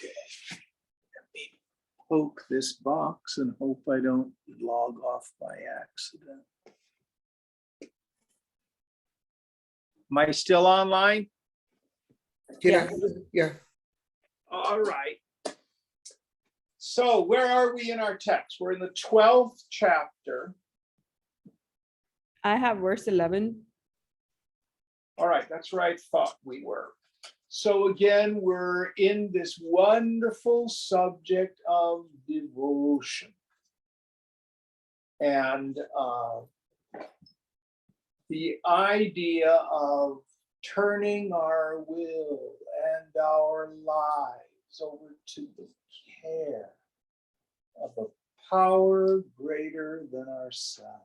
Okay. Let me poke this box and hope I don't log off by accident. Am I still online? Yeah. All right. So where are we in our text? We're in the 12th chapter. I have verse 11. All right, that's where I thought we were. So again, we're in this wonderful subject of devotion. And the idea of turning our will and our lives over to the care of a power greater than ourselves.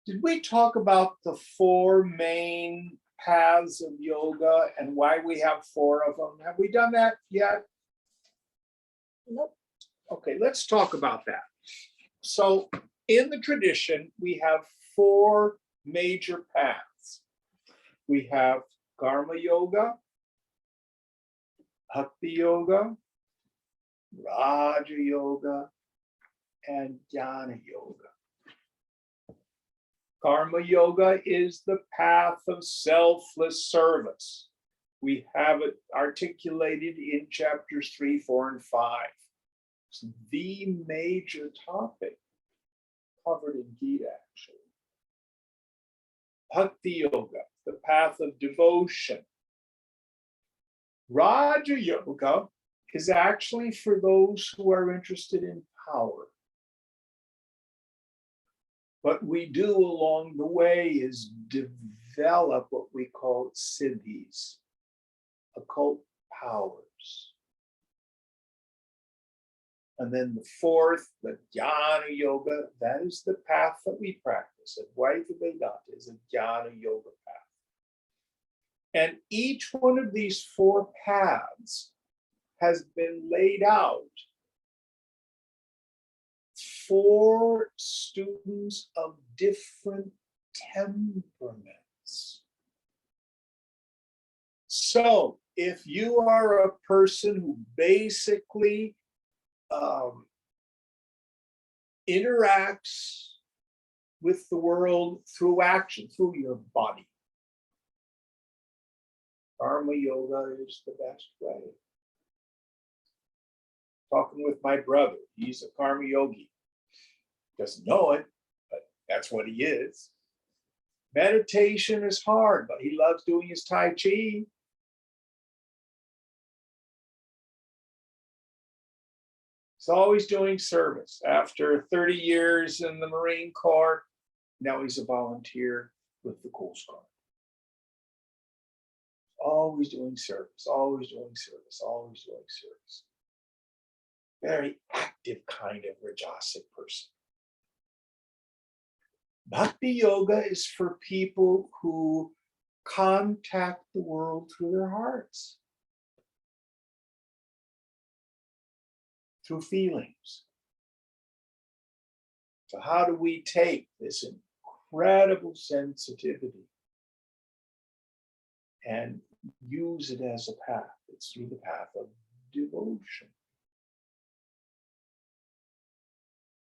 Did we talk about the four main paths of yoga and why we have four of them? Have we done that yet? Nope. Okay, let's talk about that. So in the tradition, we have four major paths. We have Karma Yoga, Bhakti Yoga, Raja Yoga, and Jnana Yoga. Karma Yoga is the path of selfless service. We have it articulated in chapters 3, 4, and 5. It's the major topic covered in Gita, actually. Bhakti Yoga, the path of devotion. Raja Yoga is actually for those who are interested in power. What we do along the way is develop what we call siddhis, occult powers. And then the fourth, the Jnana Yoga, that is the path that we practice. Advaita Vedanta is a Jnana Yoga path. And each one of these four paths has been laid out for students of different temperaments. So if you are a person who basically interacts with the world through action, through your body, Karma Yoga is the best way. Talking with my brother, he's a Karma Yogi. Doesn't know it, but that's what he is. Meditation is hard, but he loves doing his Tai Chi. He's always doing service. After 30 years in the Marine Corps, now he's a volunteer with the Coast Guard. Always doing service, always doing service, always doing service. Very active kind of Rajasic person. Bhakti Yoga is for people who contact the world through their hearts, through feelings. So how do we take this incredible sensitivity and use it as a path? It's through the path of devotion.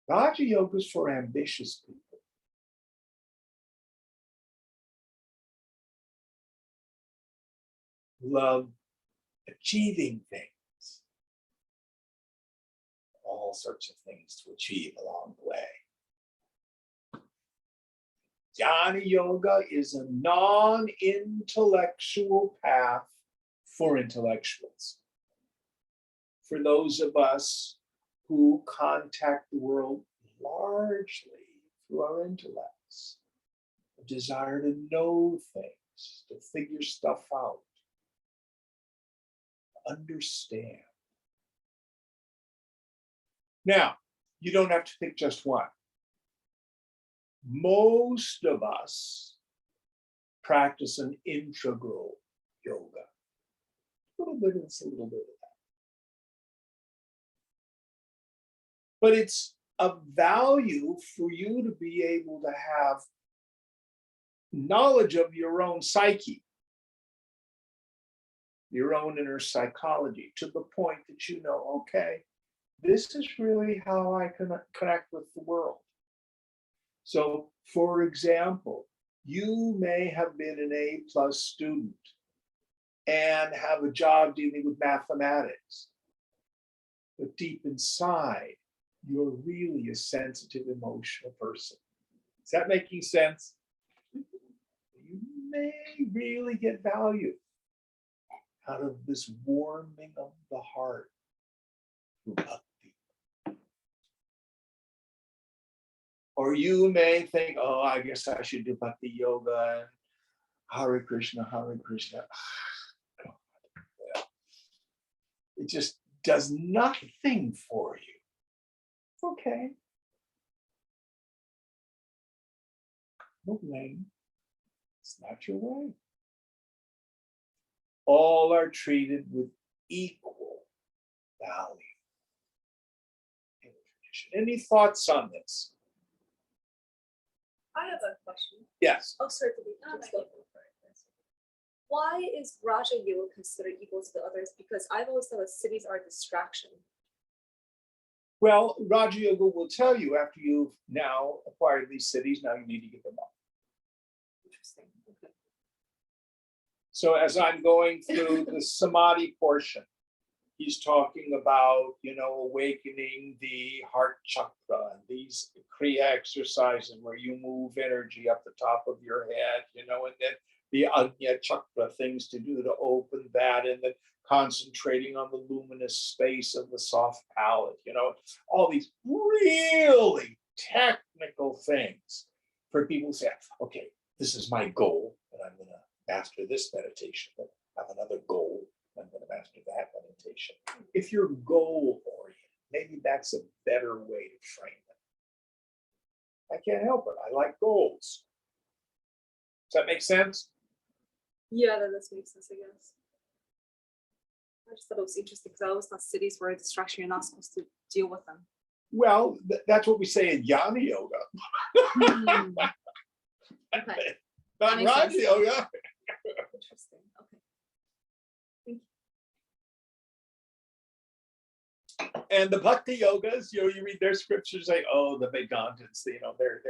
Raja Yoga is for ambitious people. Love achieving things. All sorts of things to achieve along the way. Jnana Yoga is a non-intellectual path for intellectuals. For those of us who contact the world largely through our intellects, a desire to know things, to figure stuff out, understand. Now, you don't have to pick just one. Most of us practice an integral yoga. A little bit of this, a little bit of that. But it's of value for you to be able to have knowledge of your own psyche. your own inner psychology to the point that you know, okay, this is really how I can connect with the world. So, for example, you may have been an A+ student and have a job dealing with mathematics, but deep inside, you're really a sensitive, emotional person. Is that making sense? You may really get value out of this warming of the heart through bhakti. Or you may think, oh, I guess I should do bhakti yoga and Hare Krishna, Hare Krishna. It just does nothing for you. Okay. No blame. It's not your way. All are treated with equal value in the tradition. Any thoughts on this? I have a question. Yes. Oh, sorry. Why is Raja Yoga considered equal to the others? Because I've always thought that cities are a distraction. Well, Raja Yoga will tell you after you've now acquired these cities, now you need to give them up. Interesting. Okay. So as I'm going through the samadhi portion, he's talking about, awakening the heart chakra, and these kriya exercises where you move energy up the top of your head, and then the Ajna chakra, things to do to open that, and then concentrating on the luminous space of the soft palate, all these really technical things for people to say, okay, this is my goal, and I'm going to master this meditation, but I have another goal, I'm going to master that meditation. If you're goal oriented, maybe that's a better way to frame it. I can't help it. I like goals. Does that make sense? Yeah, that does make sense, I guess. I just thought it was interesting because I always thought cities were a distraction. You're not supposed to deal with them. Well, that's what we say in Jnana Yoga. Okay. Not makes Raja sense. Yoga. Interesting. Okay. And the Bhakti Yogas, you read their scriptures, like, oh, the Vedantans, they have no idea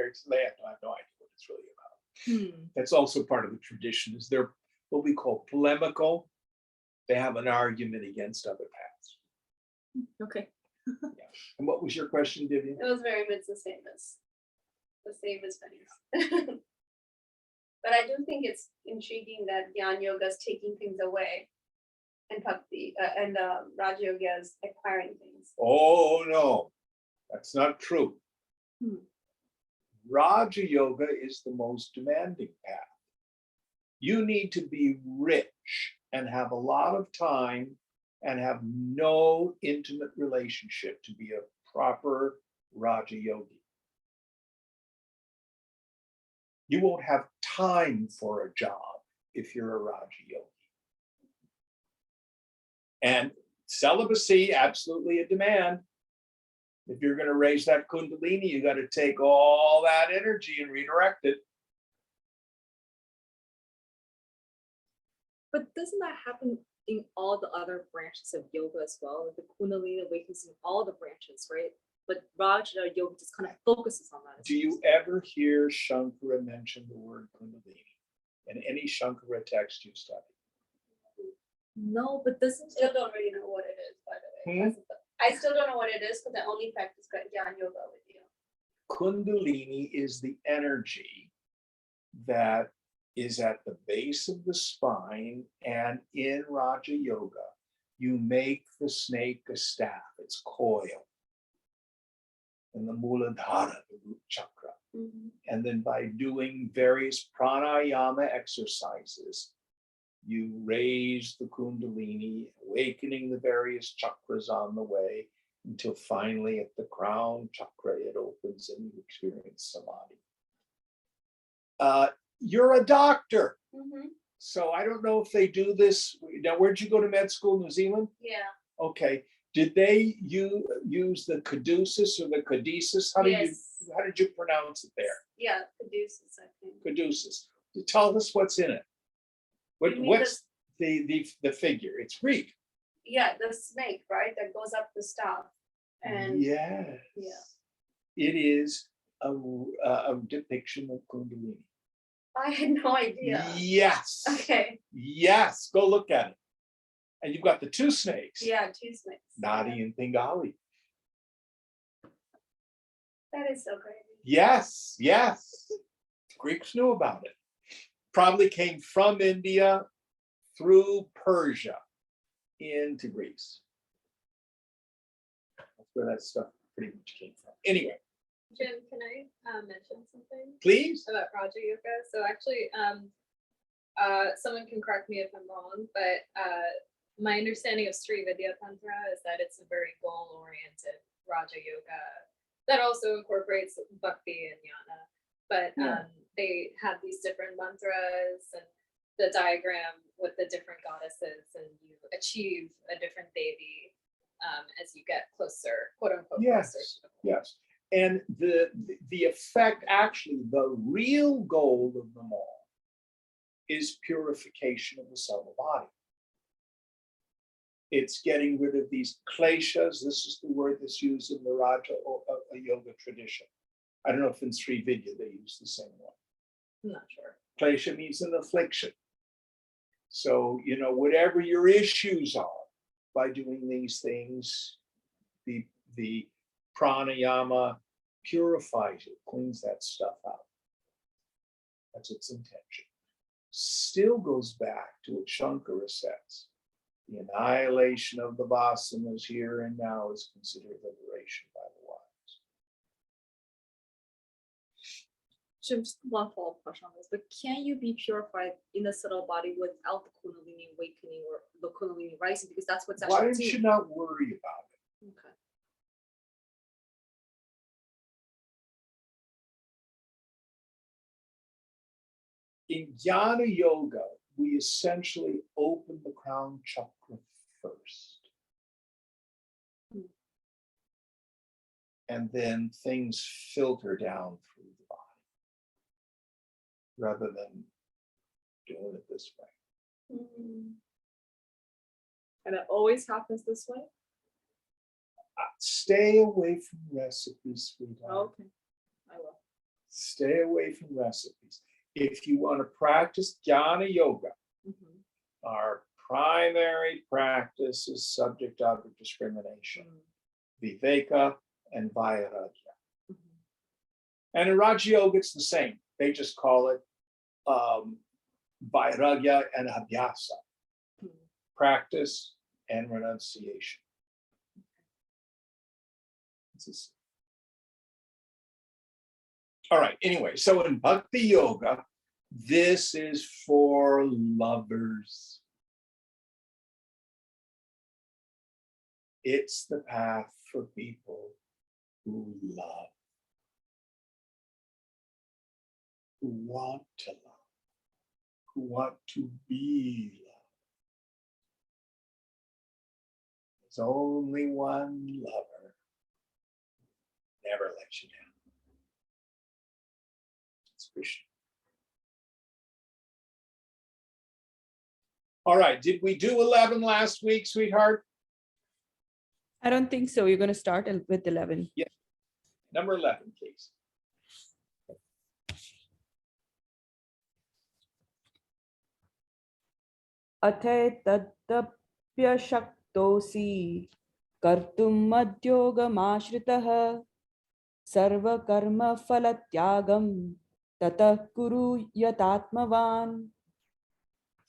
what it's really about. That's also part of the tradition, is they're what we call polemical. They have an argument against other paths. Okay. And what was your question, Vivian? It was very much the same as Penny's. But I do think it's intriguing that Jnana Yoga is taking things away, and Bhakti and Raja Yoga is acquiring things. Oh, no, that's not true. Hmm. Raja Yoga is the most demanding path. You need to be rich and have a lot of time and have no intimate relationship to be a proper Raja Yogi. You won't have time for a job if you're a Raja Yogi. And celibacy, absolutely a demand. If you're going to raise that Kundalini, you got to take all that energy and redirect it. But doesn't that happen in all the other branches of yoga as well? The Kundalini awakens in all the branches, right? But Raja Yoga just kind of focuses on that. Do you ever hear Shankara mention the word Kundalini in any Shankara text you study? No, but doesn't Still don't really know what it is, by the way. I still don't know what it is because I only practice Jnana Yoga with you. Kundalini is the energy that is at the base of the spine, and in Raja Yoga, you make the snake a staff, its coil, and the Muladhara, the root chakra. And then by doing various pranayama exercises, you raise the Kundalini, awakening the various chakras on the way, until finally at the crown chakra, it opens and you experience samadhi. You're a doctor. So I don't know if they do this. Now, where'd you go to med school, New Zealand? Yeah. Okay. Did they use the caduceus or the caduceus? How did you pronounce it there? Yeah, Caduceus, I think. Caduceus. Tell us what's in it. You mean What's the figure. It's Greek. Yeah, the snake, right, that goes up the staff. And Yes. yeah. It is a depiction of Kundalini. I had no idea. Yes. Okay, Yes. Go look at it. And you've got the two snakes, yeah, two snakes. Nadi and Pingali. That is so crazy. Yes. Yes. Greeks knew about it. Probably came from India through Persia into Greece. That's where that stuff pretty much came from. Anyway, Jim, can I mention something please. about Raja Yoga? So actually, someone can correct me if I'm wrong, but my understanding of Sri Vidya Tantra is that it's a very goal-oriented Raja Yoga that also incorporates bhakti and jnana. But they have these different mantras and the diagram with the different goddesses, and you achieve a different devi as you get closer, quote unquote, Yes. closer to the core. Yes. And the effect, actually, the real goal of them all is purification of the subtle body. It's getting rid of these kleshas. This is the word that's used in the Raja Yoga tradition. I don't know if in Sri Vidya they use the same one. I'm not sure. Klesha means an affliction. So, whatever your issues are, by doing these things, the pranayama purifies it, cleans that stuff out. That's its intention. Still goes back to what Shankara says. The annihilation of the vasanas here and now is considered liberation by the wise. Jim, just one follow-up question on this, but can you be purified in the subtle body without the Kundalini awakening or the Kundalini rising? Because that's what's Why actually don't you not worry about it? Okay. In Jnana Yoga, we essentially open the crown chakra first. And then things filter down through the body rather than doing it this way. And it always happens this way? Stay away from recipes, sweetheart. Okay, I will. Stay away from recipes. If you want to practice Jnana Yoga, our primary practice is subject object discrimination, viveka and vairagya. And in Raja Yoga, it's the same. They just call it vairagya and abhyasa, practice and renunciation. All right, anyway, so in Bhakti Yoga, this is for lovers. It's the path for people who love, who want to love, who want to be loved. There's only one lover. Never let you down. It's Krishna. All right, did we do 11 last week, sweetheart? I don't think so. You're going to start with 11. Yeah. Number 11, please. Athe shaktosi kartum madyogamashritah sarva karma phalatyagam tatah kuru yatatmavan.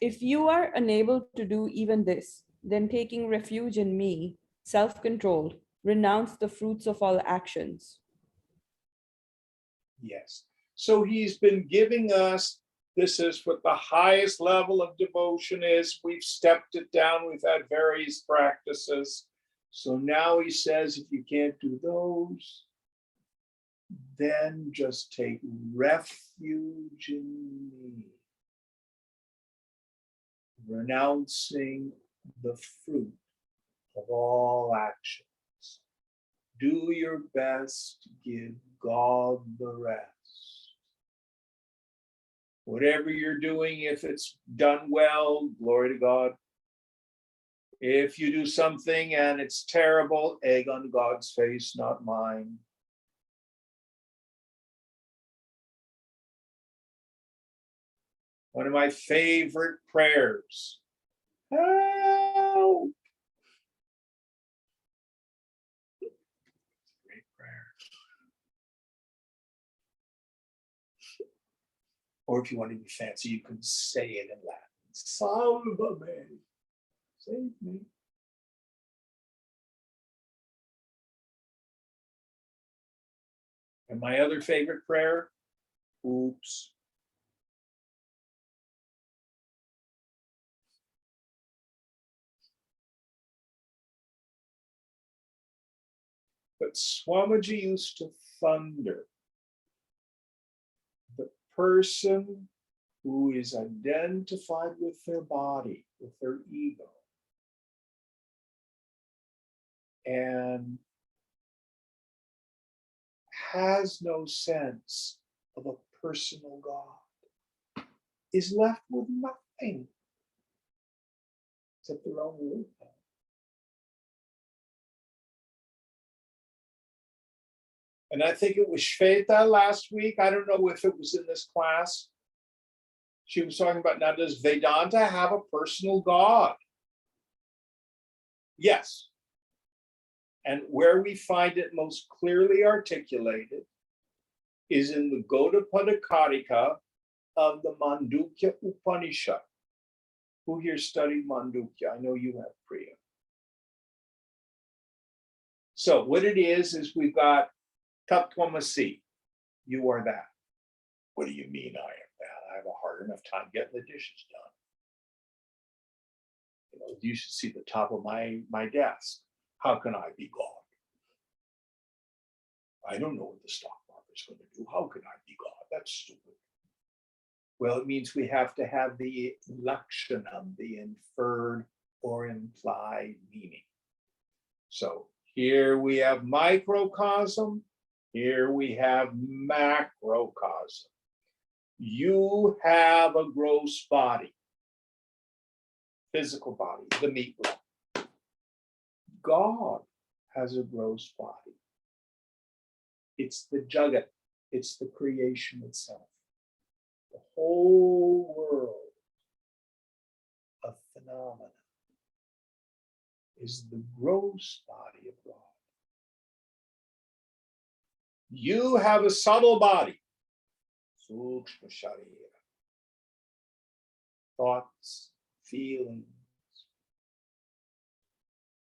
If you are unable to do even this, then taking refuge in me, self-controlled, renounce the fruits of all actions. Yes. So he's been giving us, this is what the highest level of devotion is. We've stepped it down. We've had various practices. So now he says, if you can't do those, then just take refuge in me. Renouncing the fruit of all actions. Do your best to give God the rest. Whatever you're doing, if it's done well, glory to God. If you do something and it's terrible, egg on God's face, not mine. One of my favorite prayers. Help! Great prayer. Or if you want to be fancy, you can say it in Latin. Salve me. Save me. And my other favorite prayer, oops. But Swamiji used to thunder. The person who is identified with their body, with their ego, and has no sense of a personal God, is left with nothing except their own willpower. And I think it was Shweta last week. I don't know if it was in this class. She was talking about, now, does Vedanta have a personal God? Yes. And where we find it most clearly articulated is in the Gaudapada Karika of the Mandukya Upanishad. Who here studied Mandukya? I know you have, Priya. So what it is we've got Tattvamasi, you are that. What do you mean I am that? I have a hard enough time getting the dishes done. You know, you should see the top of my desk. How can I be God? I don't know what the stock market's going to do. How can I be God? That's stupid. Well, it means we have to have the lakshanam, the inferred or implied meaning. So here we have microcosm. Here we have macrocosm. You have a gross body, physical body, the meat body. God has a gross body. It's the jagat, it's the creation itself. The whole world of phenomena is the gross body of God. You have a subtle body, sukshma sharira, thoughts, feelings.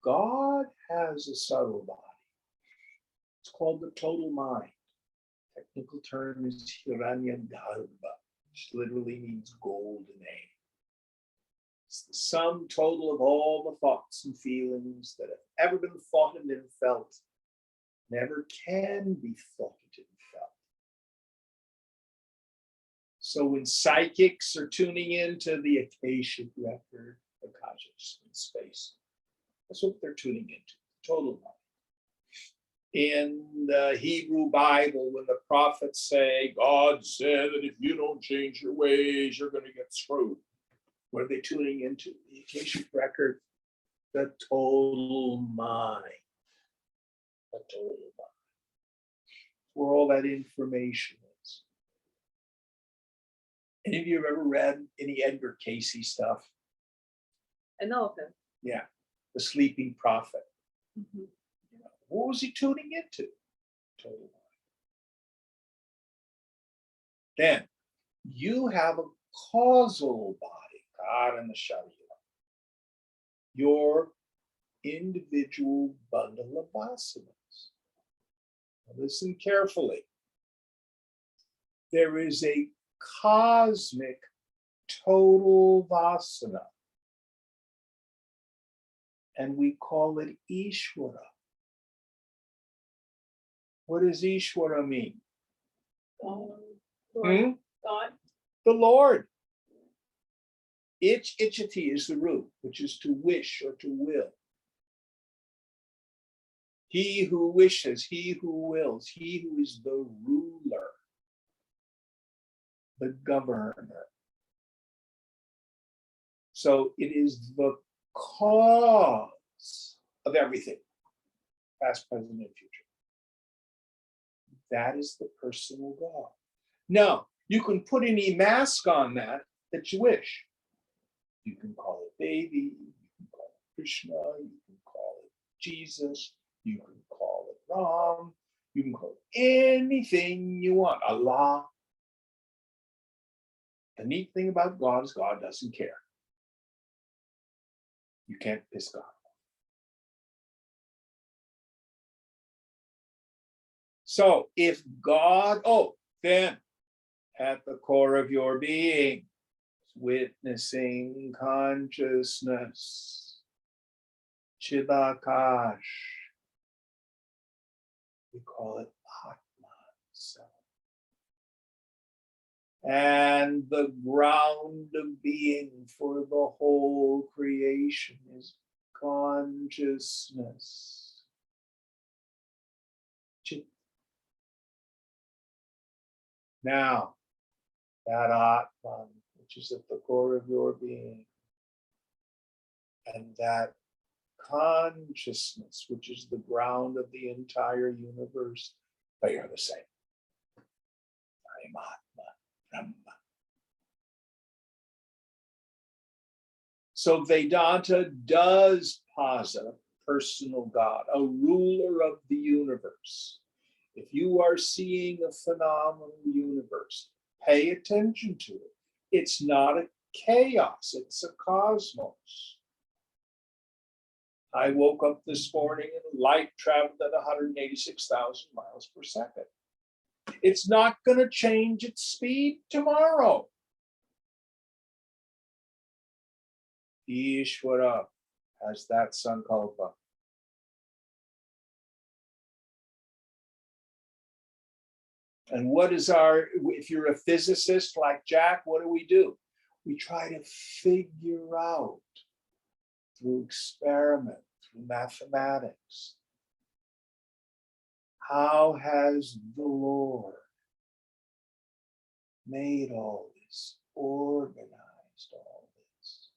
God has a subtle body. It's called the total mind. Technical term is hiranyagarbha, which literally means golden egg. It's the sum total of all the thoughts and feelings that have ever been thought and been felt, never can be thought and felt. So when psychics are tuning into the Akashic record, Akashic in space, that's what they're tuning into, total mind. In the Hebrew Bible, when the prophets say, God said that if you don't change your ways, you're going to get screwed. What are they tuning into? The Akashic record, the total mind. The total mind. Where all that information is. Any of you have ever read any Edgar Cayce stuff? I know of him. Yeah, The Sleeping Prophet. Mhm. What was he tuning into? Total mind. Then you have a causal body, God and the Sharira. Your individual bundle of vasanas. Now listen carefully. There is a cosmic total vasana, and we call it Ishwara. What does Ishwara mean? God. The Lord. Ichati is the root, which is to wish or to will. He who wishes, he who wills, he who is the ruler. the governor. So it is the cause of everything, past, present, and future. That is the personal God. Now, you can put any mask on that you wish. You can call it baby, you can call it Krishna, you can call it Jesus, you can call it Ram, you can call it anything you want, Allah. The neat thing about God is God doesn't care. You can't piss God off. So if God, then at the core of your being, witnessing consciousness, Chidakash, we call it Atma self. And the ground of being for the whole creation is consciousness. Chit. Now, that Atman, which is at the core of your being, and that consciousness, which is the ground of the entire universe, they are the same. Atma, Brahma. So Vedanta does posit a personal God, a ruler of the universe. If you are seeing a phenomenal universe, pay attention to it. It's not a chaos, it's a cosmos. I woke up this morning and light traveled at 186,000 miles per second. It's not going to change its speed tomorrow. Ishwara has that sankalpa. And what is if you're a physicist like Jack, what do? We try to figure out through experiment, through mathematics, how has the Lord made all this, organized all this?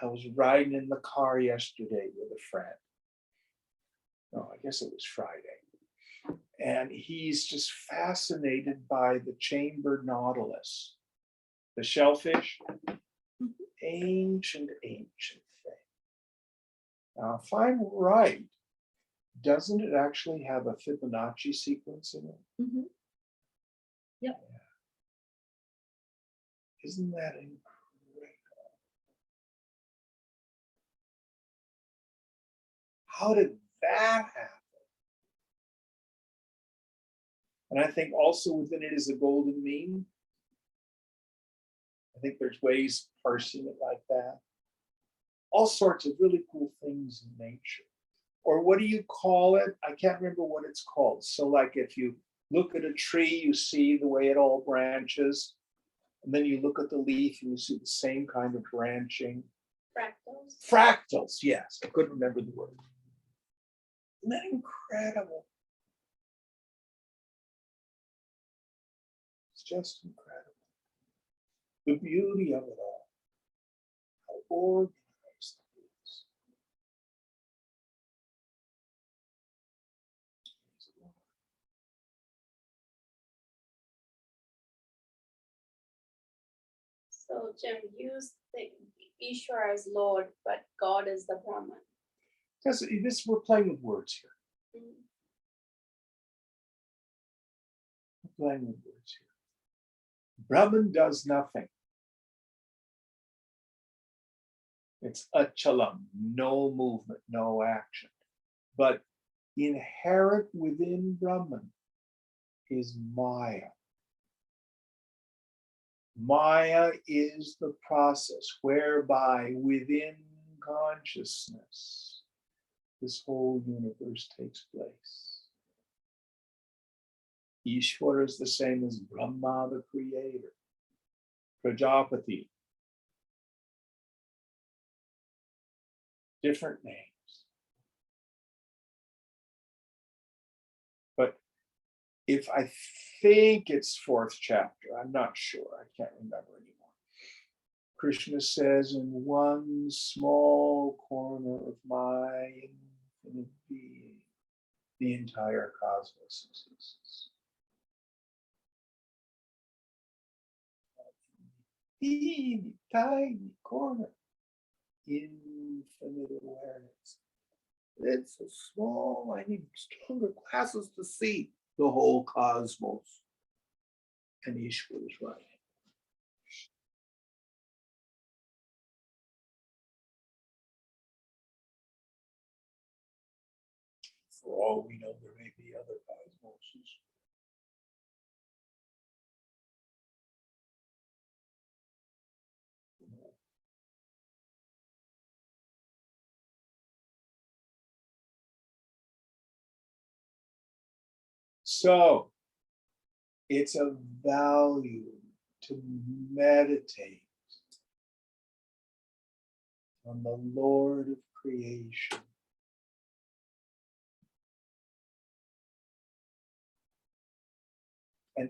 I was riding in the car yesterday with a friend. No, I guess it was Friday. And he's just fascinated by the chambered nautilus, the shellfish. Ancient thing. Now, if I'm right, doesn't it actually have a Fibonacci sequence in it? Mhm. Yep. Yeah. Isn't that incredible? How did that happen? And I think also within it is a golden mean. I think there's ways of parsing it like that. All sorts of really cool things in nature. Or what do you call it? I can't remember what it's called. So like if you look at a tree, you see the way it all branches. And then you look at the leaf and you see the same kind of branching. Fractals. Fractals, yes. I couldn't remember the word. Isn't that incredible? It's just incredible. The beauty of it all. How organized it is. So Jim, use the Ishwara as Lord, but God is the Brahman. This we're playing with words here. Mm. We're playing with words here. Brahman does nothing. It's achalam, no movement, no action. But inherent within Brahman is Maya. Maya is the process whereby within consciousness, this whole universe takes place. Ishwara is the same as Brahma, the creator. Prajapati. Different names. But if I think it's fourth chapter, I'm not sure, I can't remember anymore. Krishna says, in one small corner of my infinite being, the entire cosmos exists. Teeny tiny corner, infinite awareness. It's so small, I need stronger glasses to see the whole cosmos. And Ishwara is right. For all we know, there may be other cosmoses. So it's a value to meditate on the Lord of creation. And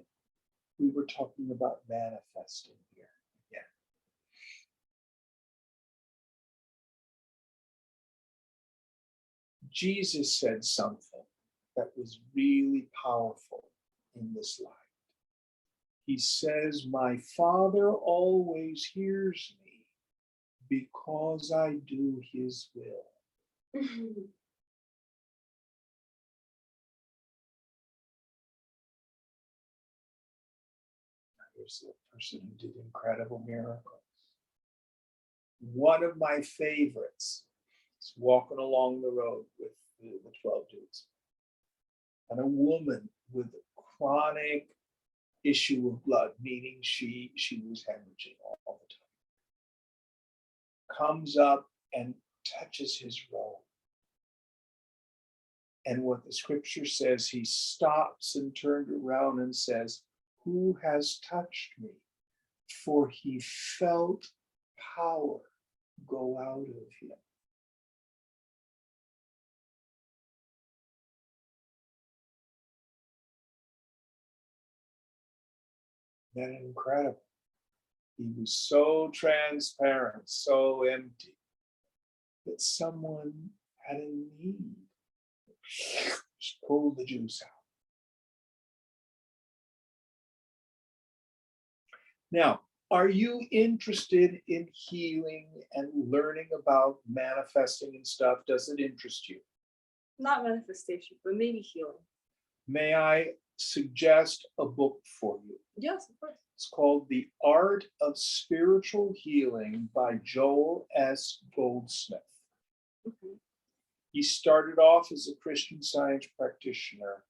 we were talking about manifesting here again. Jesus said something that was really powerful in this life. He says, my Father always hears me because I do his will. Here's a person who did incredible miracles. One of my favorites is walking along the road with the 12 dudes. And a woman with a chronic issue of blood, meaning she was hemorrhaging all the time, comes up and touches his robe. And what the scripture says, he stops and turned around and says, who has touched me? For he felt power go out of him. Isn't that incredible? He was so transparent, so empty, that someone had a need. Just pull the juice out. Now, are you interested in healing and learning about manifesting and stuff? Does it interest you? Not manifestation, but maybe healing. May I suggest a book for you? Yes, of course. It's called The Art of Spiritual Healing by Joel S. Goldsmith. Mhm. He started off as a Christian Science practitioner,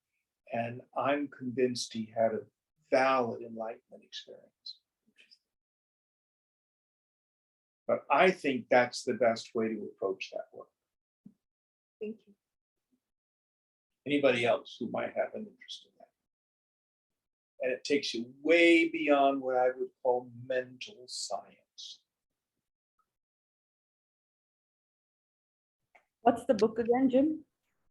and I'm convinced he had a valid enlightenment experience. But I think that's the best way to approach that work. Thank you. Anybody else who might have an interest in that? And it takes you way beyond what I would call mental science. What's the book again, Jim?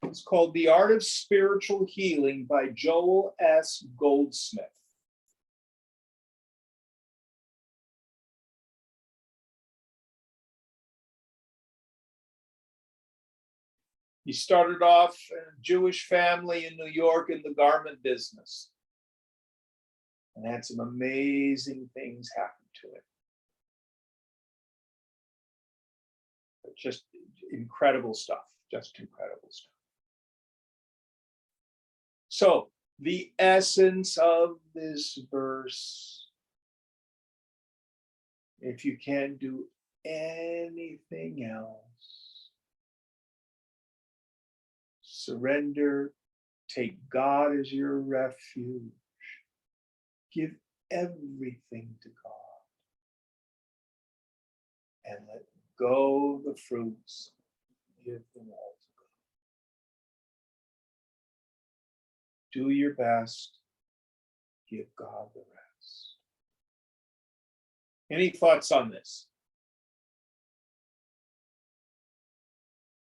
It's called The Art of Spiritual Healing by Joel S. Goldsmith. He started off in a Jewish family in New York in the garment business, and had some amazing things happen to him. Just incredible stuff, just incredible stuff. So the essence of this verse, if you can't do anything else, surrender, take God as your refuge, give everything to God, and let go of the fruits, give them all to God. Do your best, give God the rest. Any thoughts on this?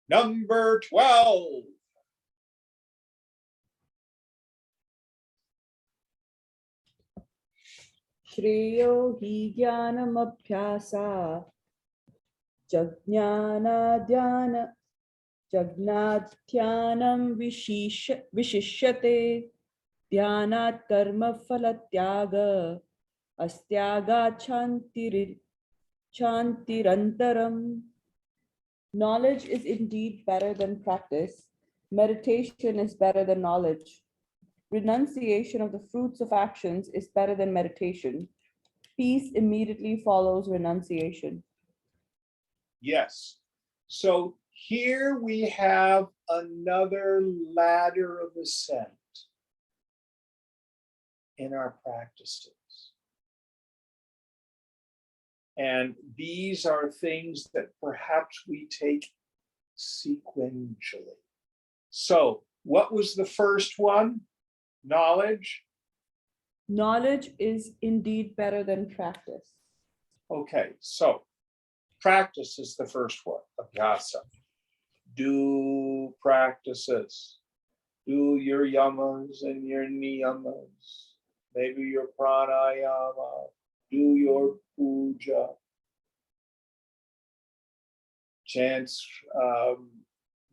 Number 12. Shreyo hi jnanam abhyasa jnana Jagnadhyanam vishishyate dhyanat karma phalatyaga astyaga chantirantaram. Knowledge is indeed better than practice. Meditation is better than knowledge. Renunciation of the fruits of actions is better than meditation. Peace immediately follows renunciation. Yes. So here we have another ladder of ascent in our practices. And these are things that perhaps we take sequentially. So, what was the first one? Knowledge. Knowledge is indeed better than practice. Okay, so practice is the first one, abhyasa. Do practices. Do your yamas and your niyamas. Maybe your pranayama. Do your puja. Chants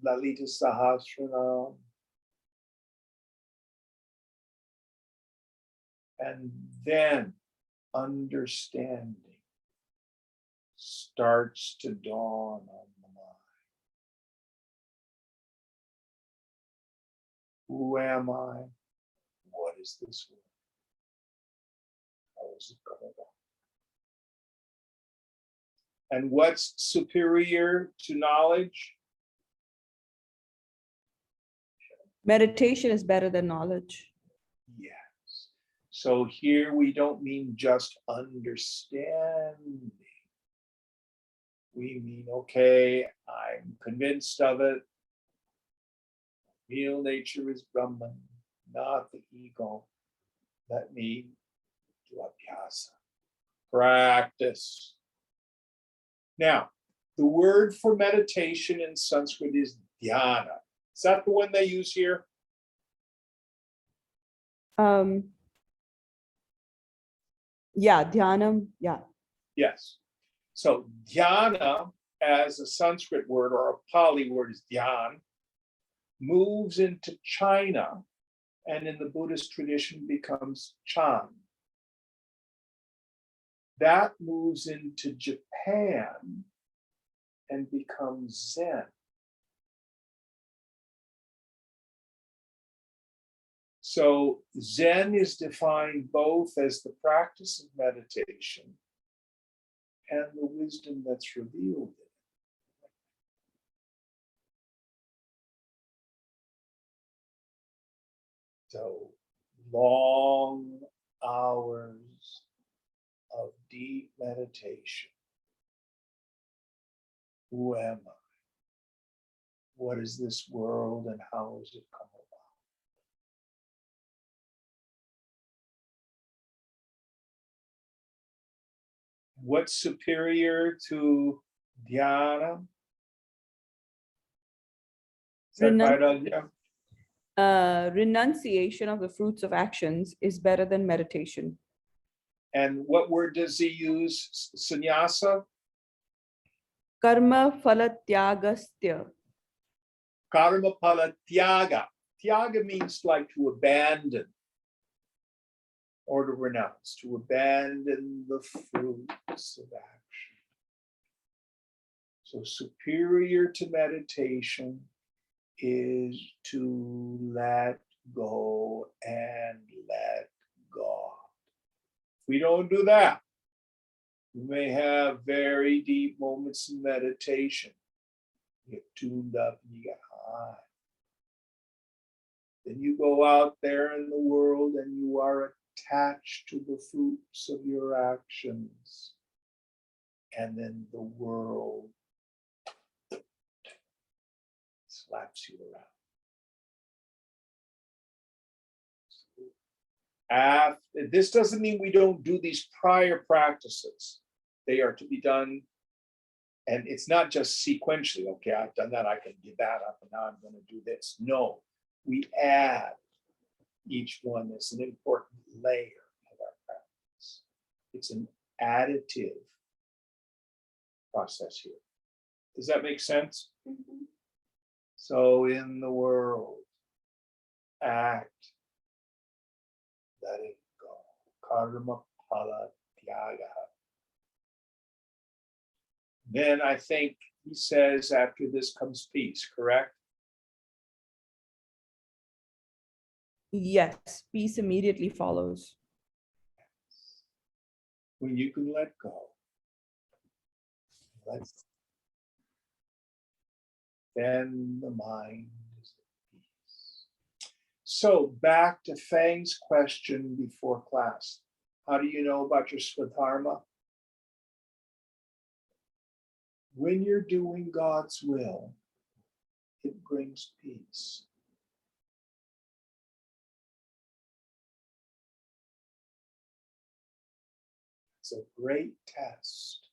Lalita Sahasranam. And then understanding starts to dawn on the mind. Who am I? What is this world? How is it going on? And what's superior to knowledge? Meditation is better than knowledge. Yes. So here we don't mean just understanding. We mean, okay, I'm convinced of it. Real nature is Brahman, not the ego. Let me do abhyasa. Practice. Now, the word for meditation in Sanskrit is dhyana. Is that the one they use here? Yeah, dhyanam, yeah. Yes. So dhyana, as a Sanskrit word or a Pali word is dhyan, moves into China and in the Buddhist tradition becomes Chan. That moves into Japan and becomes Zen. So Zen is defined both as the practice of meditation and the wisdom that's revealed in it. So long hours of deep meditation. Who am I? What is this world and how has it come about? What's superior to dhyana? Is that right, Ajna? Renunciation of the fruits of actions is better than meditation. And what word does he use? Sannyasa? Karma phalatyagasthya. Karma pala tyaga. Tyaga means like to abandon or to renounce, to abandon the fruits of action. So superior to meditation is to let go and let God. If we don't do that, you may have very deep moments in meditation. You get tuned up and you get high. Then you go out there in the world and you are attached to the fruits of your actions. And then the world slaps you around. This doesn't mean we don't do these prior practices. They are to be done, and it's not just sequentially, okay, I've done that, I can give that up, and now I'm going to do this. No, we add each one as an important layer of our practice. It's an additive process here. Does that make sense? Mhm. So in the world, act, let it go. Karma phala tyaga. Then I think he says after this comes peace, correct? Yes, peace immediately follows. When you can let go. Then the mind is at peace. So back to Fang's question before class. How do you know about your Swadharma? When you're doing God's will, it brings peace. It's a great test.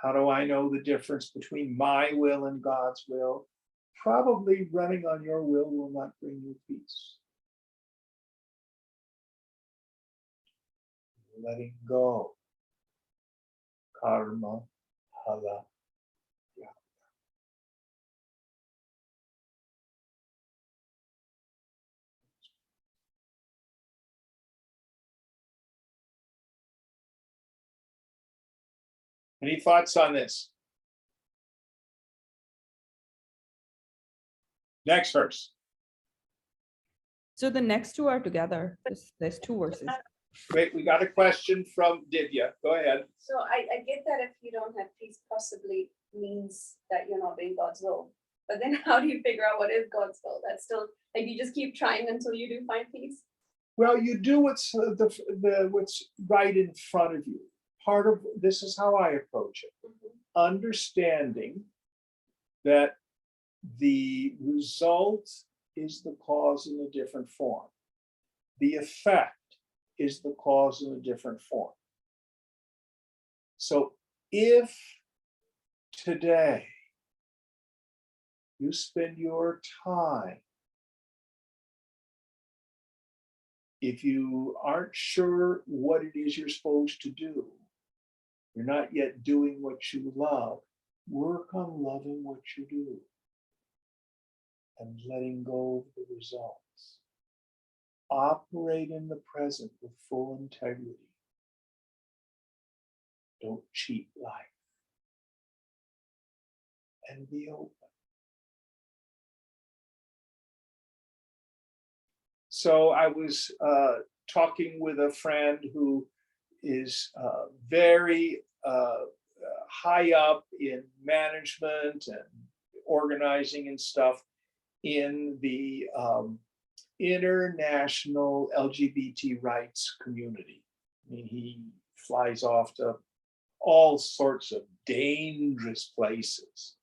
How do I know the difference between my will and God's will? Probably running on your will not bring you peace. Letting go. Karma, phala, yeah. Any thoughts on this? Next verse. So the next two are together. There's two verses. Wait, we got a question from Divya. Go ahead. So I get that if you don't have peace, possibly means that you're not doing God's will. But then how do you figure out what is God's will? That's still like you just keep trying until you do find peace. Well, you do what's what's right in front of you. Part of this is how I approach it. Understanding that the result is the cause in a different form. The effect is the cause in a different form. So if today you spend your time, if you aren't sure what it is you're supposed to do, you're not yet doing what you love, work on loving what you do and letting go of the results. Operate in the present with full integrity. Don't cheat life. And be open. So I was talking with a friend who is very high up in management and organizing and stuff in the international LGBT rights community. I mean, he flies off to all sorts of dangerous places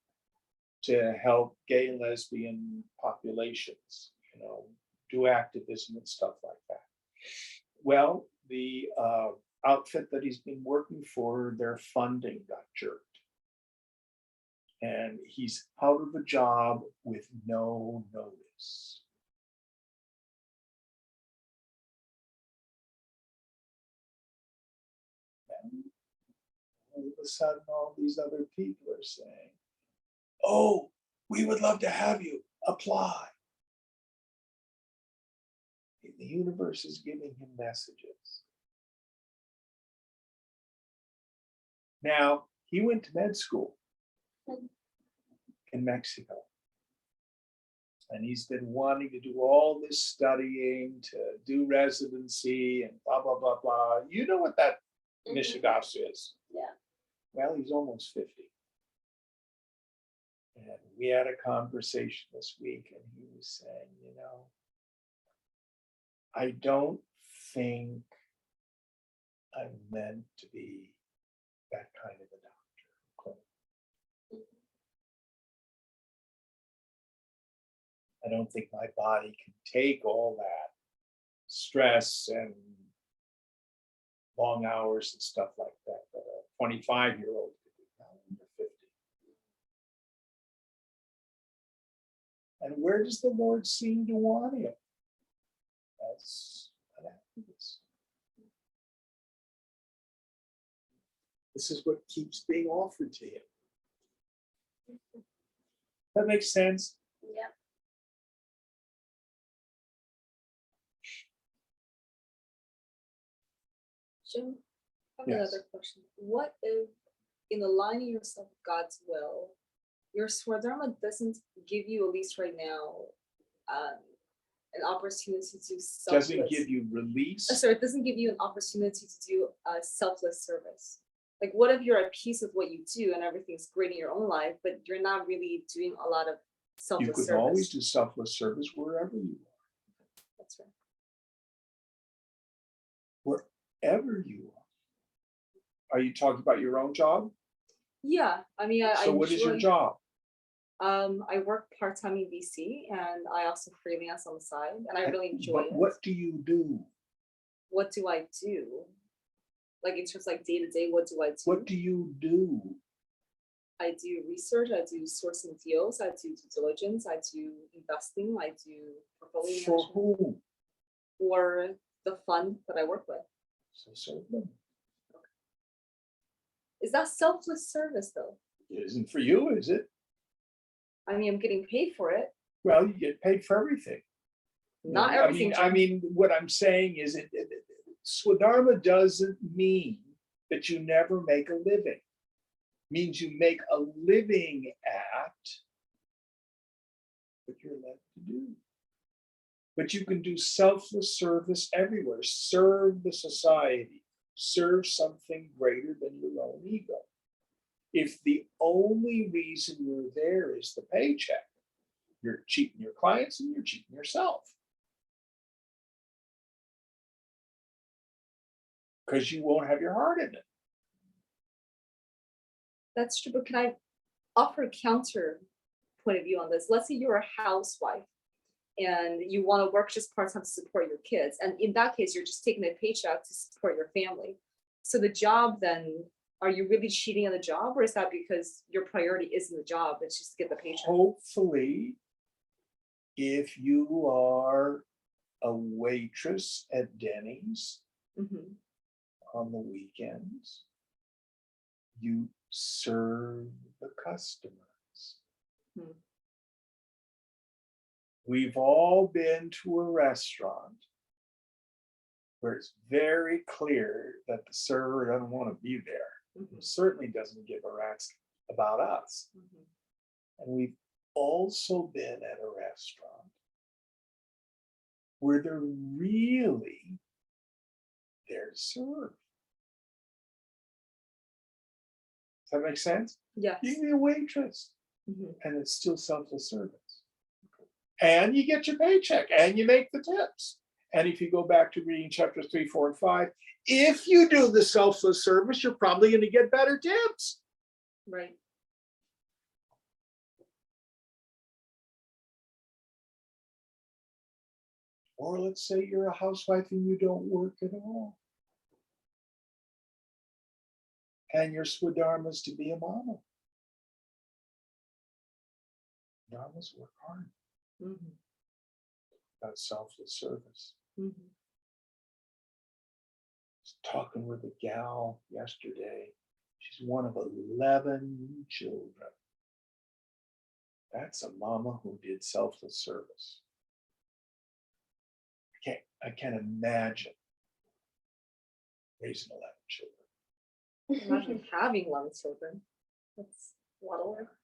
to help gay and lesbian populations, you know, do activism and stuff like that. Well, the outfit that he's been working for, their funding got jerked. And he's out of a job with no notice. And all of a sudden, all these other people are saying, "Oh, we would love to have you apply." The universe is giving him messages. Now, he went to med school in Mexico. And he's been wanting to do all this studying, to do residency and blah, blah, blah, blah. You know what that Mishigas is. Yeah. Well, he's almost 50. And we had a conversation this week and he was saying, you know, I don't think I'm meant to be that kind of a doctor. I don't think my body can take all that stress and long hours and stuff like that that a 25-year-old could do now under 50. And where does the Lord seem to want him? As an activist. This is what keeps being offered to him. That makes sense? Yeah. Jim, I have Yes. another question. What if, in aligning yourself with God's will, your Swadharma doesn't give you, at least right now, an opportunity to do selfless? Doesn't give you release. Sorry, it doesn't give you an opportunity to do selfless service. Like, what if you're at peace with what you do and everything's great in your own life, but you're not really doing a lot of selfless You could service? always do selfless service wherever you are. That's right. Wherever you are. Are you talking about your own job? Yeah, I mean, So what is your job? I work part-time in BC and I also freelance on the side and I really enjoy But it. what do you do? What do I do? Like in terms of like day to day, what do I do? What do you do? I do research, I do sourcing deals, I do due diligence, I do investing, I do portfolio For management whom? for the fund that I work with. So serve them. Is that selfless service though? It isn't for you, is it? I mean, I'm getting paid for it. Well, you get paid for everything. Not I everything. mean, I mean, what I'm saying is, Swadharma doesn't mean that you never make a living. It means you make a living at what you're led to do. But you can do selfless service everywhere. Serve the society. Serve something greater than your own ego. If the only reason you're there is the paycheck, you're cheating your clients and you're cheating yourself. Because you won't have your heart in it. That's true, but can I offer a counter point of view on this? Let's say you're a housewife and you want to work just part-time to support your kids. And in that case, you're just taking a paycheck to support your family. So the job then, are you really cheating on the job, or is that because your priority isn't the job, it's just to get the paycheck? Hopefully, if you are a waitress at Denny's Mhm. on the weekends, you serve the customers. Hmm. We've all been to a restaurant where it's very clear that the server doesn't want to be there. Mhm. Certainly doesn't give a rat's about us. Mhm. And we've also been at a restaurant where they're really there to serve. Does that make sense? Yes. You can be a waitress Mhm. and it's still selfless service. And you get your paycheck and you make the tips. And if you go back to reading chapters 3, 4, and 5, if you do the selfless service, you're probably going to get better tips. Right. Or let's say you're a housewife and you don't work at all. And your Swadharma is to be a mama. Dharmas work hard. Mhm. That's selfless service. Mhm. I was talking with a gal yesterday. She's one of 11 children. That's a mama who did selfless service. I can't imagine raising 11 children. Imagine having 11 children. That's a lot of work.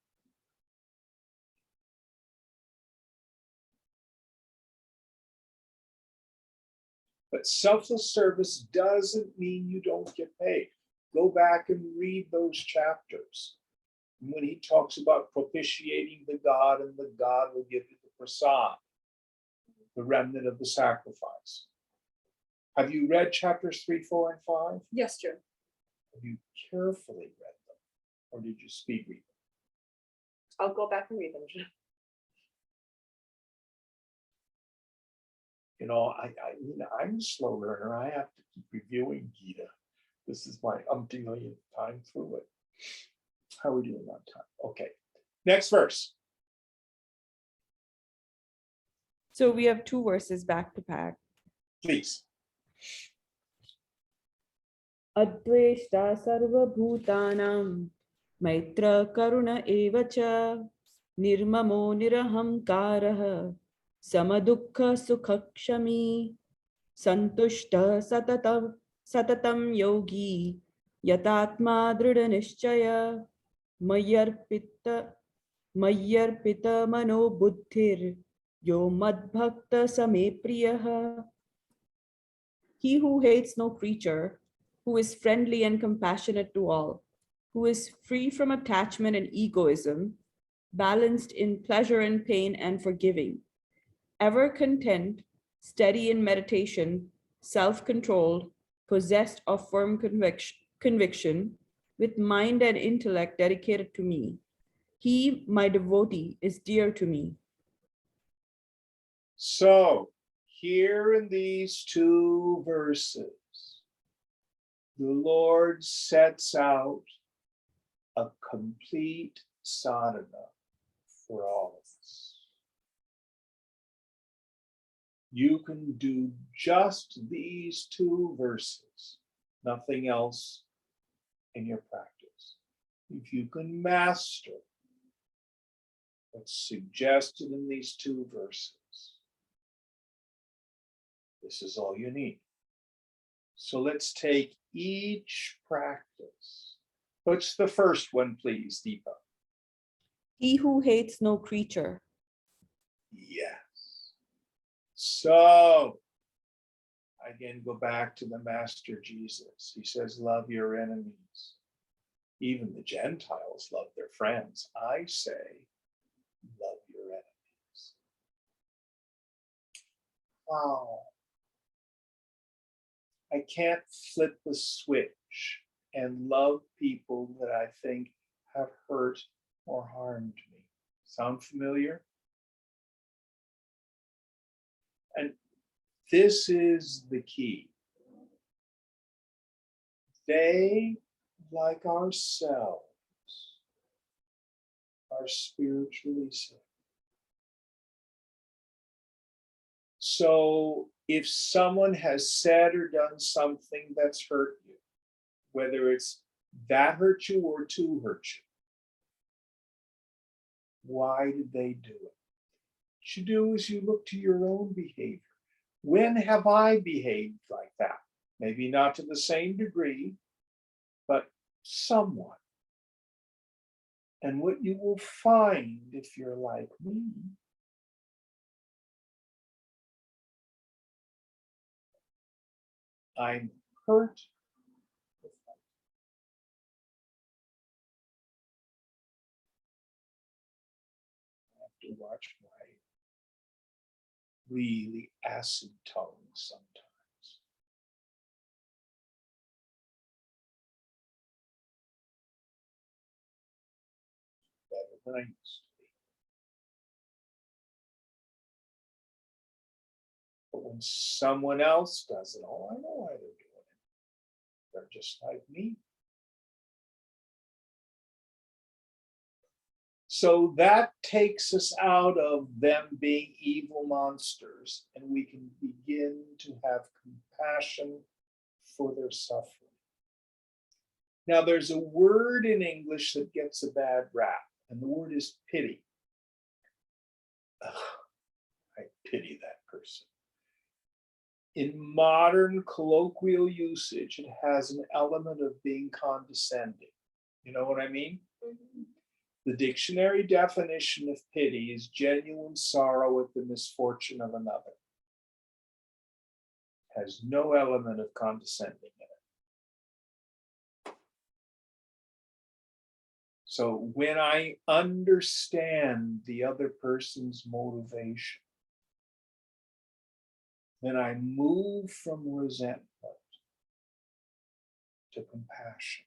But selfless service doesn't mean you don't get paid. Go back and read those chapters. When he talks about propitiating the God, and the God will give you the prasad, the remnant of the sacrifice. Have you read chapters 3, 4, and 5? Yes, Jim. Have you carefully read them? Or did you speed read them? I'll go back and read them, Jim. You know, I'm a slow learner. I have to keep reviewing Gita. This is my umpteenth time through it. How are we doing on time? Okay. Next verse. So we have two verses back to back. Please. Adveshta sarvabhutanam maitra karuna evacha nirmamo nirahamkarah samadukha sukhakshami santushta satatam yogi yatatma drida nishchaya mayyarpita mano buddhir yo madbhakta same priyah. He who hates no creature, who is friendly and compassionate to all, who is free from attachment and egoism, balanced in pleasure and pain and forgiving, ever content, steady in meditation, self-controlled, possessed of firm conviction, with mind and intellect dedicated to me. He, my devotee, is dear to me. So here in these two verses, the Lord sets out a complete sadhana for all of us. You can do just these two verses, nothing else in your practice. If you can master what's suggested in these two verses, this is all you need. So let's take each practice. What's the first one, please, Deepa? He who hates no creature. Yes. So, again, go back to the Master Jesus. He says, love your enemies. Even the Gentiles love their friends. I say, love your enemies. Wow. I can't flip the switch and love people that I think have hurt or harmed me. Sound familiar? And this is the key. They, like ourselves, are spiritually sick. So if someone has said or done something that's hurt you, whether it's that hurt you or to hurt you, why did they do it? What you do is you look to your own behavior. When have I behaved like that? Maybe not to the same degree, but somewhat. And what you will find if you're like me, I'm hurt. I have to watch my really acid tongue sometimes. Better than I used to be. But when someone else does it, oh, I know why they're doing it. They're just like me. So that takes us out of them being evil monsters, and we can begin to have compassion for their suffering. Now, there's a word in English that gets a bad rap, and the word is pity. Ugh, I pity that person. In modern colloquial usage, it has an element of being condescending. You know what I mean? Mhm. The dictionary definition of pity is genuine sorrow at the misfortune of another. It has no element of condescending in it. So when I understand the other person's motivation, then I move from resentment to compassion.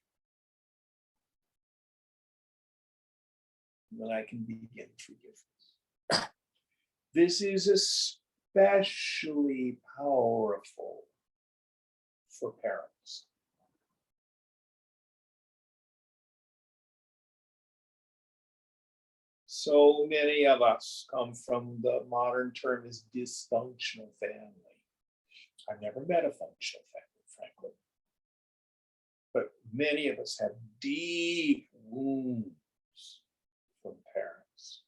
And then I can begin forgiveness. This is especially powerful for parents. So many of us come from the modern term is dysfunctional family. I've never met a functional family, frankly. But many of us have deep wounds from parents.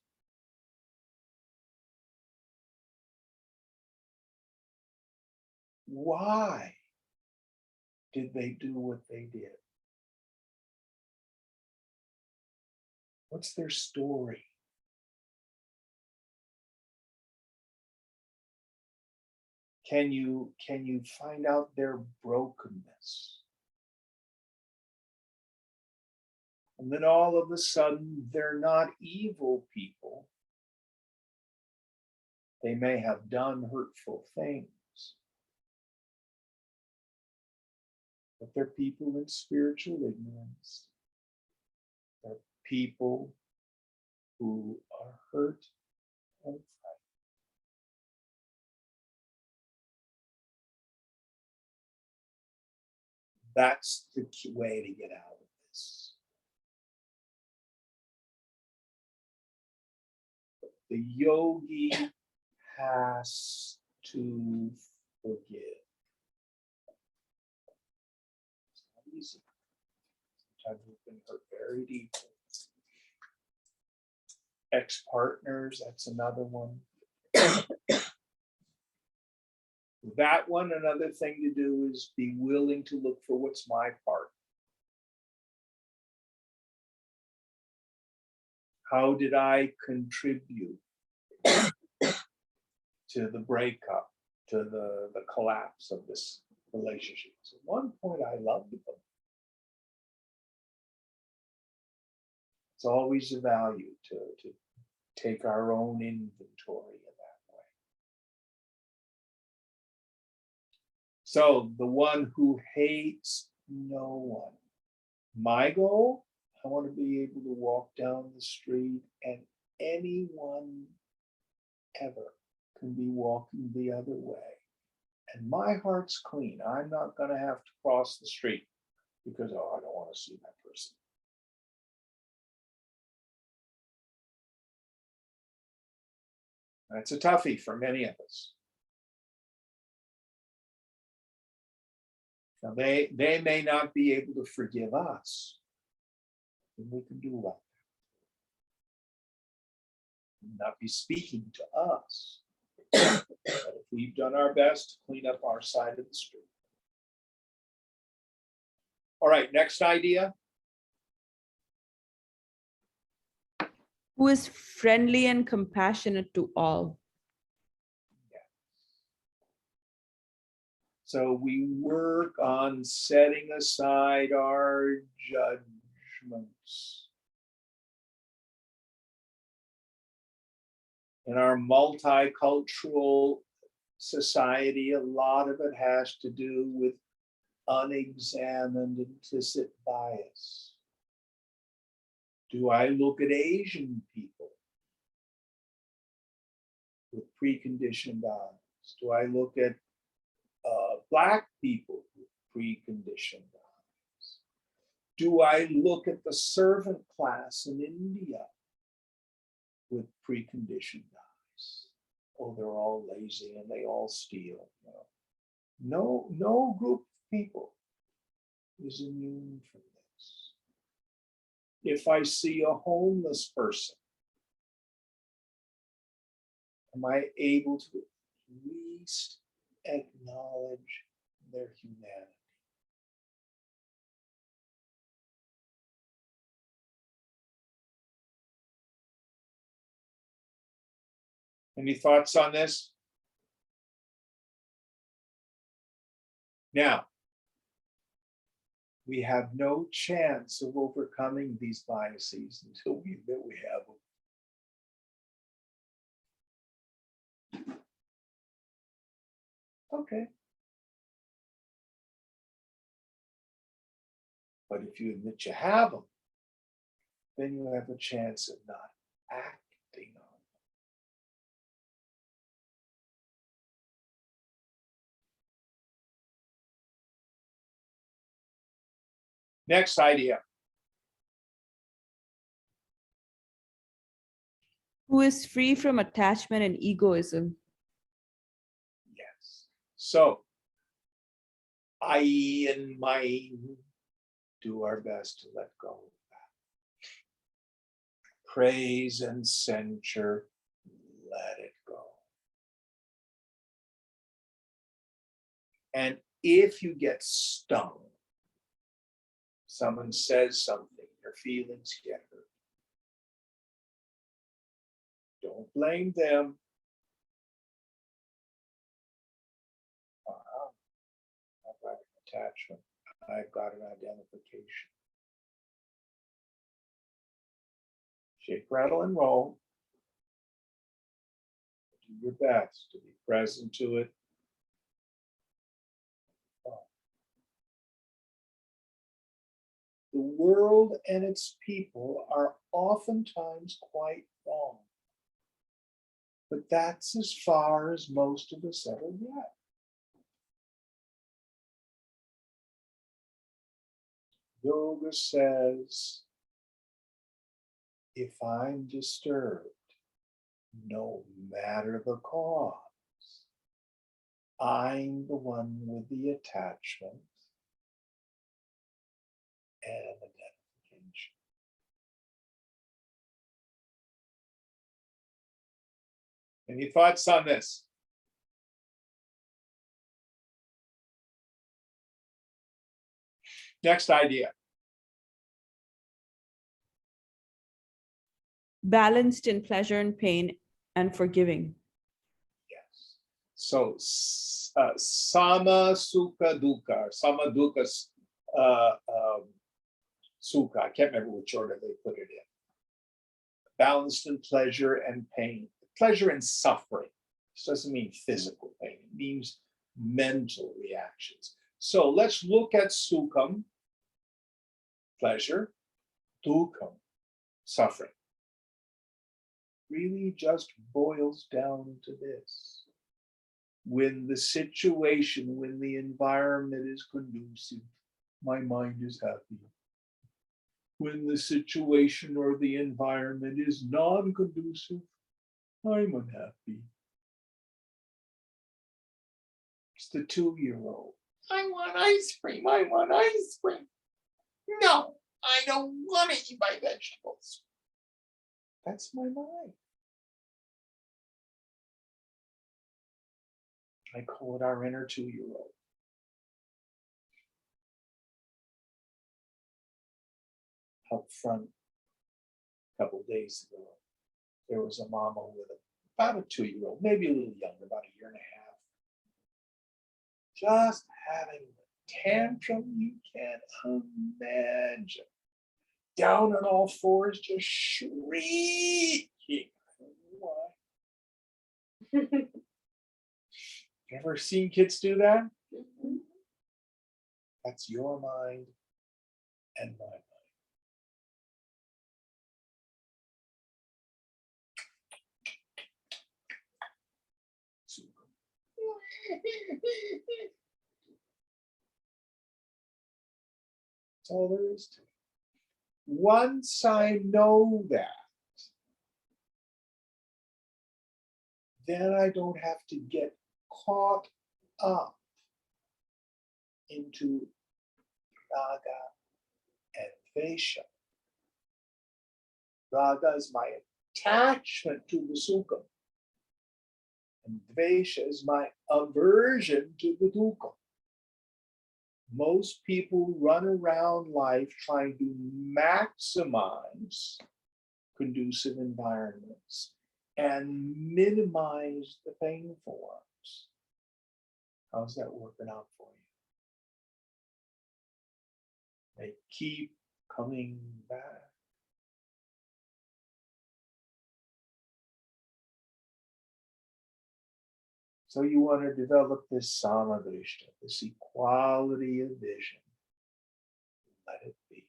Why did they do what they did? What's their story? Can you find out their brokenness? And then all of a sudden, they're not evil people. They may have done hurtful things, but they're people in spiritual ignorance. They're people who are hurt and frightened. That's the key way to get out of this. The yogi has to forgive. It's not easy. Sometimes we've been hurt very deeply. Ex-partners, that's another one. That one, another thing to do is be willing to look for what's my part. How did I contribute to the breakup, to the collapse of this relationship? So at one point, I loved them. It's always a value to take our own inventory in that way. So the one who hates no one. My goal, I want to be able to walk down the street and anyone ever can be walking the other way. And my heart's clean. I'm not going to have to cross the street because, oh, I don't want to see that person. That's a toughie for many of us. Now, they may not be able to forgive us, and we can do well. Not be speaking to us. But if we've done our best to clean up our side of the street. All right, next idea. Who is friendly and compassionate to all. So we work on setting aside our judgments. In our multicultural society, a lot of it has to do with unexamined implicit bias. Do I look at Asian people with preconditioned eyes? Do I look at Black people with preconditioned eyes? Do I look at the servant class in India with preconditioned eyes? Oh, they're all lazy and they all steal. No group of people is immune from this. If I see a homeless person, am I able to at least acknowledge their humanity? Any thoughts on this? Now, we have no chance of overcoming these biases until we admit we have them. Okay. But if you admit you have them, then you have a chance of not acting on them. Next idea. Who is free from attachment and egoism. Yes. So, I and mine do our best to let go of that. Praise and censure, let it go. And if you get stung, someone says something, your feelings get hurt. Don't blame them. I've got an attachment. I've got an identification. Shake, rattle, and roll. Do your best to be present to it. The world and its people are oftentimes quite wrong. But that's as far as most of us ever get. Yoga says, if I'm disturbed, no matter the cause, I'm the one with the attachment and identification. Any thoughts on this? Next idea. Balanced in pleasure and pain and forgiving. Yes. So sama sukha dukkha, sama dukkha sukha. I can't remember which order they put it in. Balanced in pleasure and pain. Pleasure and suffering. This doesn't mean physical pain. It means mental reactions. So let's look at sukham, pleasure, dukkham, suffering. Really just boils down to this. When the situation, when the environment is conducive, my mind is happy. When the situation or the environment is non-conducive, I'm unhappy. It's the 2-year-old. I want ice cream. I want ice cream. No, I don't want to eat my vegetables. That's my mind. I call it our inner 2-year-old. Up front, a couple of days ago, there was a mama with about a 2-year-old, maybe a little younger, about a year and a half, just having the tantrum you can't imagine. Down on all fours, just shrieking. I don't know why. Ever seen kids do that? That's your mind and my mind. That's all there is to it. Once I know that, then I don't have to get caught up into raga and dvesha. Raga is my attachment to the sukha, and dvesha is my aversion to the dukkha. Most people run around life trying to maximize conducive environments and minimize the painful ones. How's that working out for you? They keep coming back. So you want to develop this samadrishta, this equality of vision. Let it be.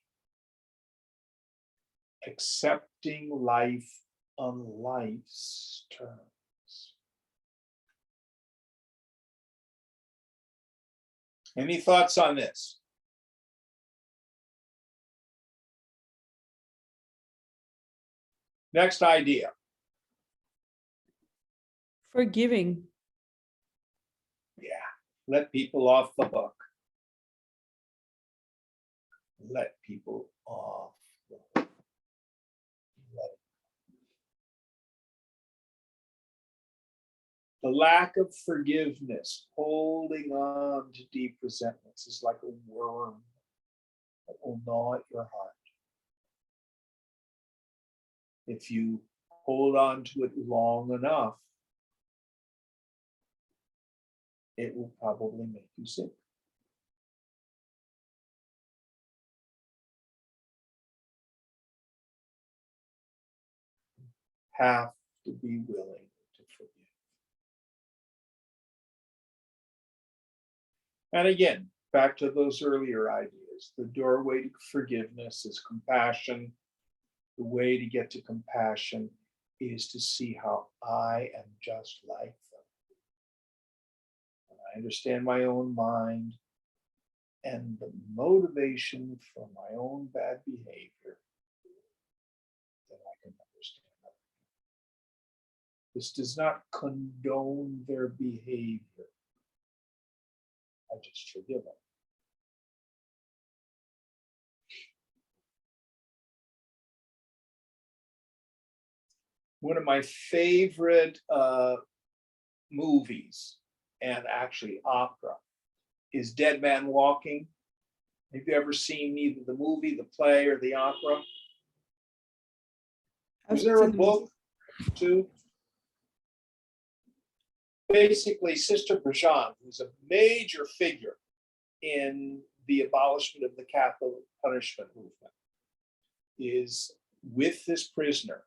Accepting life on life's terms. Any thoughts on this? Next idea. Forgiving. Yeah, let people off the hook. Let people off the hook. The lack of forgiveness, holding on to deep resentments, is like a worm that will gnaw at your heart. If you hold on to it long enough, it will probably make you sick. Have to be willing to forgive. And again, back to those earlier ideas, the doorway to forgiveness is compassion. The way to get to compassion is to see how I am just like them. And I understand my own mind and the motivation for my own bad behavior, then I can understand that. This does not condone their behavior. I just forgive them. One of my favorite movies, and actually opera, is Dead Man Walking. Have you ever seen either the movie, the play, or the opera? Was there a book too? Basically, Sister Brajan, who's a major figure in the abolishment of the capital punishment movement, is with this prisoner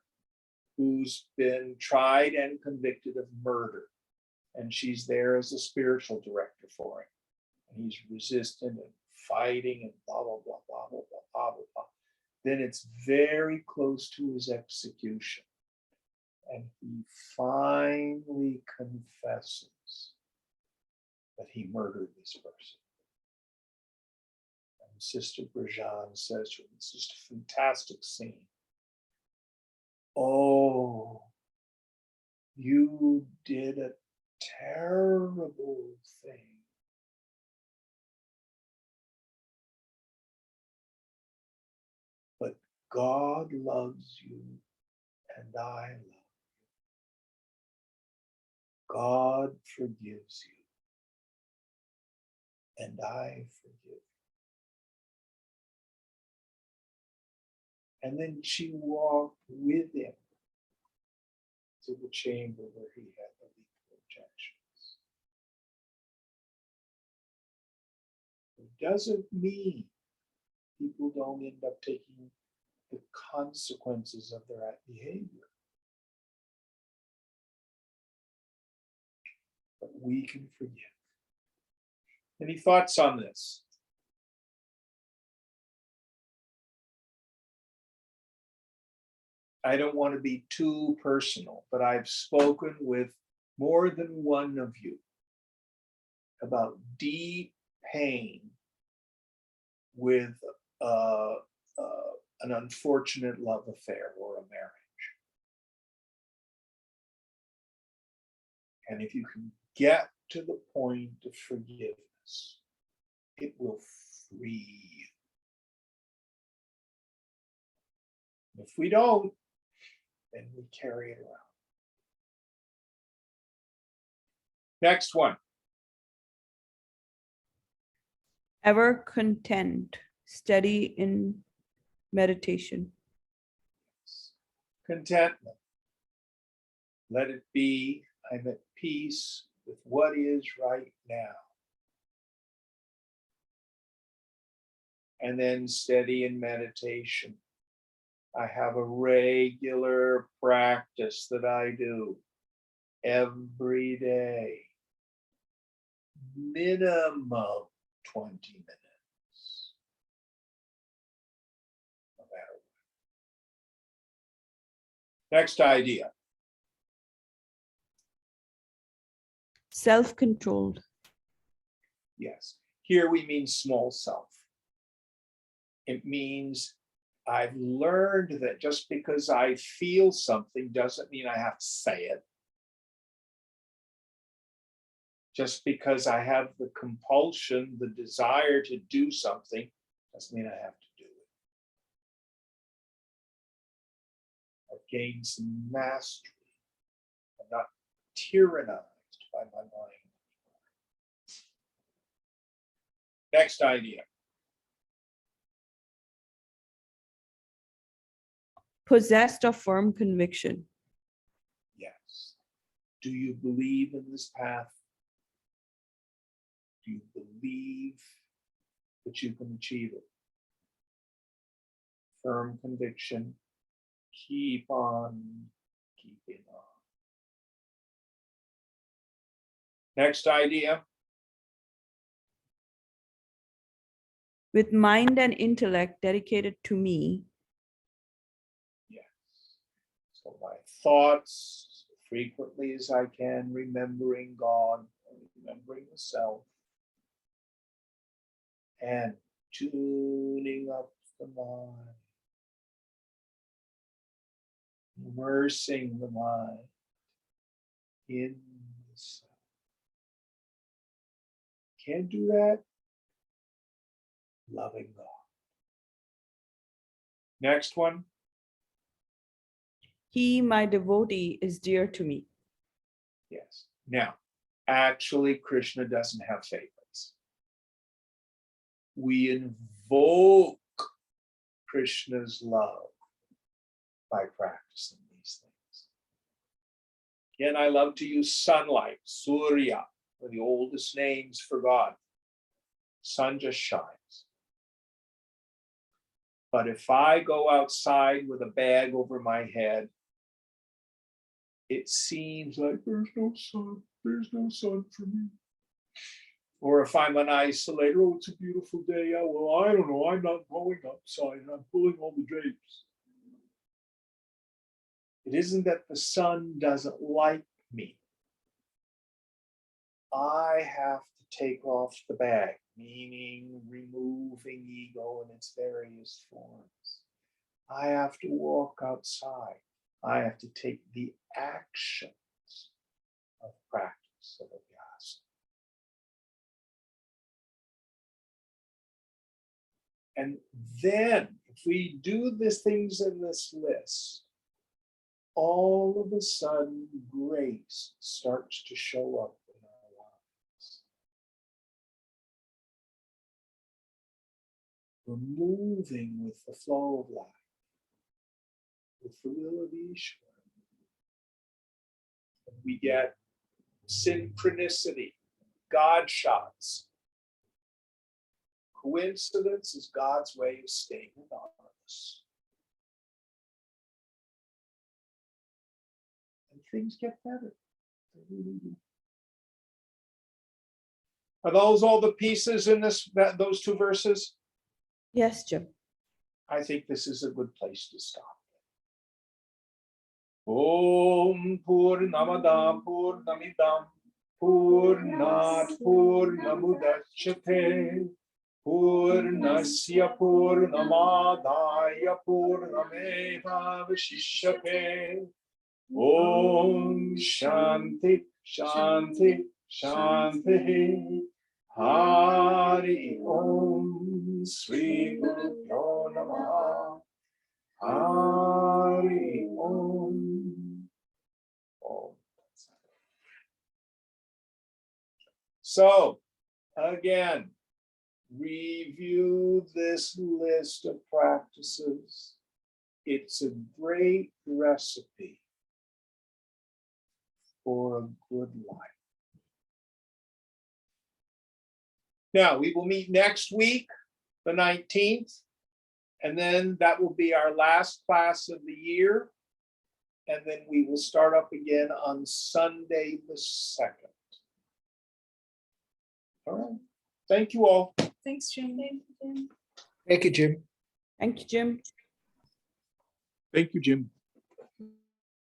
who's been tried and convicted of murder. And she's there as a spiritual director for him. And he's resistant and fighting and blah, blah, blah, blah, blah, blah, blah, blah, blah. Then it's very close to his execution. And he finally confesses that he murdered this person. And Sister Brajan says to him, it's just a fantastic scene. Oh, you did a terrible thing. But God loves you and I love you. God forgives you and I forgive you. And then she walked with him to the chamber where he had the legal objections. It doesn't mean people don't end up taking the consequences of their behavior. But we can forgive. Any thoughts on this? I don't want to be too personal, but I've spoken with more than one of you about deep pain with an unfortunate love affair or a marriage. And if you can get to the point of forgiveness, it will free you. If we don't, then we carry it around. Next one. Ever content, steady in meditation. Contentment. Let it be. I'm at peace with what is right now. And then steady in meditation. I have a regular practice that I do every day. Minimum 20 minutes. No matter what. Next idea. Self-controlled. Yes. Here we mean small self. It means I've learned that just because I feel something doesn't mean I have to say it. Just because I have the compulsion, the desire to do something, doesn't mean I have to do it. I've gained some mastery. I'm not tyrannized by my mind. Next idea. Possessed of firm conviction. Yes. Do you believe in this path? Do you believe that you can achieve it? Firm conviction. Keep on keeping on. Next idea. With mind and intellect dedicated to me. Yes. So my thoughts, frequently as I can, remembering God, remembering the self, and tuning up the mind, immersing the mind in the self. Can't do that? Loving God. Next one. He, my devotee, is dear to me. Yes. Now, actually, Krishna doesn't have favorites. We invoke Krishna's love by practicing these things. Again, I love to use sunlight, Surya, one of the oldest names for God. Sun just shines. But if I go outside with a bag over my head, it seems like there's no sun for me. Or if I'm an isolator, oh, it's a beautiful day. Yeah, well, I don't know, I'm not going outside and I'm pulling all the drapes. It isn't that the sun doesn't like me. I have to take off the bag, meaning removing ego in its various forms. I have to walk outside. I have to take the actions of practice of abhyasa. And then, if we do these things in this list, all of a sudden grace starts to show up in our lives. We're moving with the flow of life, with the will of Ishwara. And we get synchronicity, God shots. Coincidence is God's way of staying anonymous. And things get better. They really do. Are those all the pieces in those two verses? Yes, Jim. I think this is a good place to stop. Om Purnamada Purnamidam Purnat Purnamudachyate Purnasya Purnamadaya Purnameva Vashishyate. Om Shanti Shanti Shanti. Hari Om Sri Guru Namaha. Hari Om. Om. So, again, review this list of practices. It's a great recipe for a good life. Now, we will meet next week, the 19th, and then that will be our last class of the year. And then we will start up again on Sunday the 2nd. All right. Thank you all. Thanks, Jim. Thank you, Jim. Thank you, Jim. Thank you, Jim.